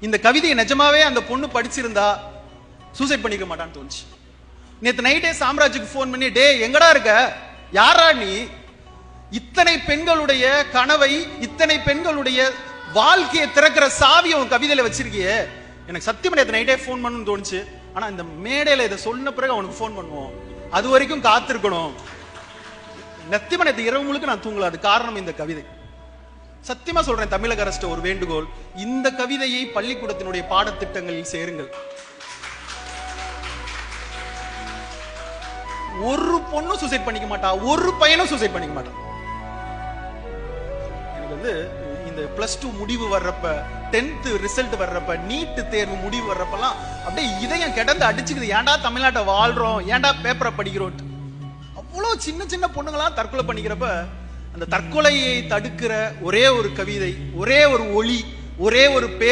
இந்த கவிதையை நிஜமாவே அந்த பொண்ணு படிச்சிருந்தா சூசைட் பண்ணிக்க மாட்டான்னு தோணுச்சு. நேத்து நைட்டே சாம்ராஜுக்கு போன் பண்ணி, டே எங்கடா இருக்க, யாரா நீ, இத்தனை பெண்களுடைய கனவை, இத்தனை பெண்களுடைய வாழ்க்கையை திறக்கிற சாவியை உன் கவிதையில வச்சிருக்கியே, எனக்கு சத்தியமா நேத்து நைட்டே போன் பண்ணணும்னு தோணுச்சு. ஆனா இந்த மேடையில இதை சொன்ன பிறகு அவனுக்கு போன் பண்ணுவோம், அது வரைக்கும் காத்திருக்கணும். சத்தியமா நேத்து இரவு முழுக்க நான் தூங்கல. அது காரணம் இந்த கவிதை. சத்தியமா சொல்றேன், தமிழக அரசு ஒரு வேண்டுகோள், இந்த கவிதையை பள்ளிக்கூடத்தினுடைய பாடத்திட்டங்களில் சேருங்கள். ஒரு பொண்ணும் சூசைட் பண்ணிக்க மாட்டா, ஒரு பையனும் சூசைட் பண்ணிக்க மாட்டான். எனக்கு வந்து இந்த +2 முடிவு வர்றப்ப, 10th ரிசல்ட் வர்றப்ப, நீட் தேர்வு முடிவு வர்றப்பெல்லாம் அப்படியே இதயம் கிடந்து அடிச்சுக்குது. ஏன்டா தமிழ்நாட்டை வாழ்றோம், ஏன்டா பேப்பரை படிக்கிறோம். அவ்வளவு சின்ன சின்ன பொண்ணுங்களாம் தற்கொலை பண்ணிக்கிறப்ப, அந்த தற்கொலையை தடுக்கிற ஒரே ஒரு கவிதை, ஒரே ஒரு ஒளி, ஒரே ஒரு பேர்